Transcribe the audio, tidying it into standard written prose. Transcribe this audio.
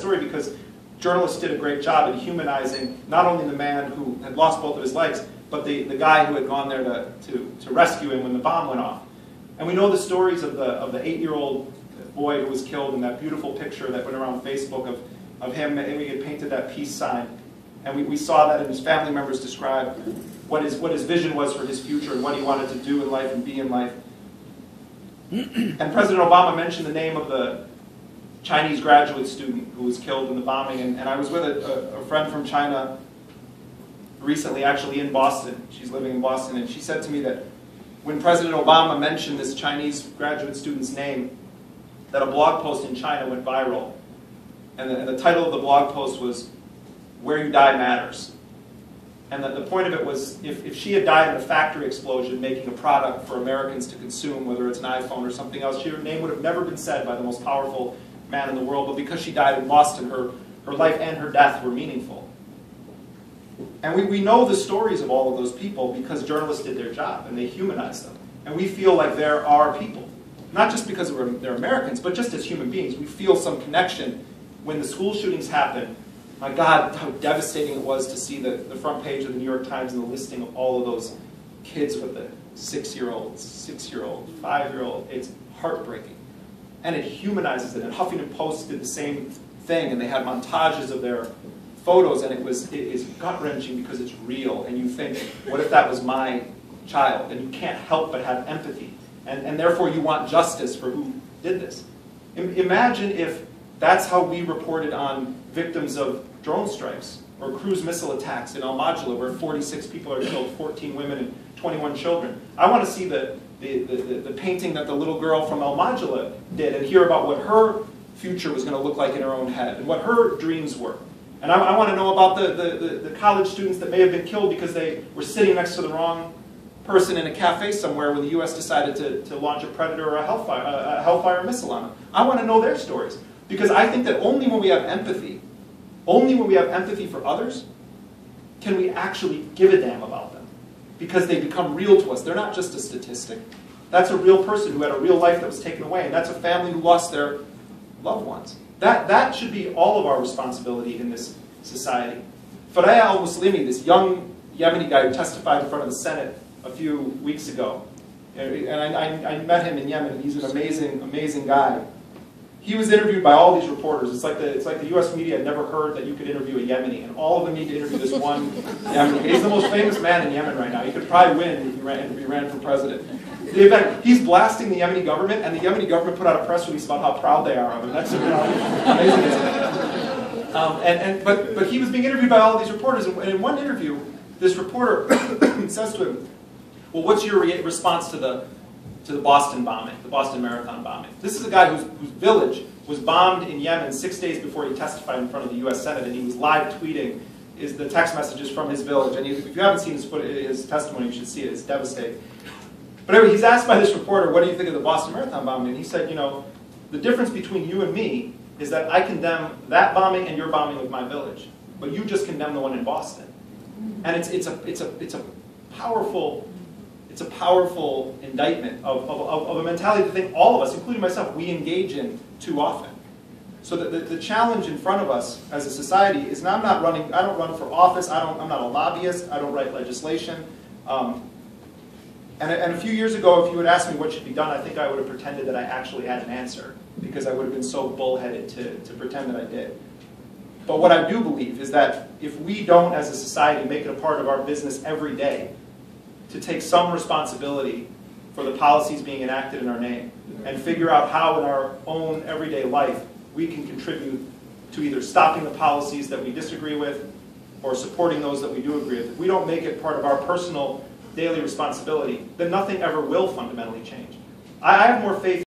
story because journalists did a great job in humanizing not only the man who had lost both of his legs, but the guy who had gone there to rescue him when the bomb went off. And we know the stories of the 8-year-old boy who was killed in that beautiful picture that went around Facebook of him, and we had painted that peace sign. And we saw that, and his family members described what his vision was for his future and what he wanted to do in life and be in life. And President Obama mentioned the name of the Chinese graduate student who was killed in the bombing, and I was with a friend from China recently, actually in Boston. She's living in Boston, and she said to me that when President Obama mentioned this Chinese graduate student's name, that a blog post in China went viral. And the title of the blog post was, "Where You Die Matters." And the point of it was, if she had died in a factory explosion making a product for Americans to consume, whether it's an iPhone or something else, her name would have never been said by the most powerful man in the world, but because she died in Boston, her life and her death were meaningful. And we know the stories of all of those people because journalists did their job and they humanized them. And we feel like they're our people. Not just because they're Americans, but just as human beings. We feel some connection when the school shootings happen. My God, how devastating it was to see the front page of the New York Times and the listing of all of those kids with the 6-year-old, 5-year-old. It's heartbreaking. And it humanizes it. And Huffington Post did the same thing, and they had montages of their photos, and it is gut-wrenching because it's real. And you think, what if that was my child? And you can't help but have empathy. And therefore you want justice for who did this. Imagine if that's how we reported on victims of drone strikes or cruise missile attacks in Al-Majla, where 46 people are killed, 14 women and 21 children. I want to see the painting that the little girl from Al-Majla did and hear about what her future was going to look like in her own head and what her dreams were. And I want to know about the college students that may have been killed because they were sitting next to the wrong person in a cafe somewhere when the U.S. decided to launch a Predator or a Hellfire missile on them. I want to know their stories. Because I think that only when we have empathy for others, can we actually give a damn about them. Because they become real to us. They're not just a statistic. That's a real person who had a real life that was taken away. And that's a family who lost their loved ones. That should be all of our responsibility in this society. Faraya al-Muslimi, this young Yemeni guy who testified in front of the Senate a few weeks ago, and I met him in Yemen, and he's an amazing, amazing guy. He was interviewed by all these reporters. It's like the U.S. media had never heard that you could interview a Yemeni, and all of them need to interview this one Yemeni. He's the most famous man in Yemen right now. He could probably win if he ran for president. The event, he's blasting the Yemeni government, and the Yemeni government put out a press release about how proud they are of him. That's amazing. But he was being interviewed by all these reporters, and in one interview, this reporter says to him, "Well, what's your response to the Boston bombing, the Boston Marathon bombing?" This is a guy whose village was bombed in Yemen 6 days before he testified in front of the U.S. Senate, and he was live tweeting the text messages from his village. And if you haven't seen his testimony, you should see it. It's devastating. But anyway, he's asked by this reporter, "What do you think of the Boston Marathon bombing?" And he said, "You know, the difference between you and me is that I condemn that bombing and your bombing of my village, but you just condemn the one in Boston." And it's a powerful indictment of a mentality that I think all of us, including myself, we engage in too often. So the challenge in front of us as a society is I don't run for office, I'm not a lobbyist, I don't write legislation. And a few years ago, if you had asked me what should be done, I think I would have pretended that I actually had an answer, because I would have been so bullheaded to pretend that I did. But what I do believe is that if we don't, as a society, make it a part of our business every day to take some responsibility for the policies being enacted in our name and figure out how in our own everyday life we can contribute to either stopping the policies that we disagree with or supporting those that we do agree with. If we don't make it part of our personal daily responsibility, then nothing ever will fundamentally change. I have more faith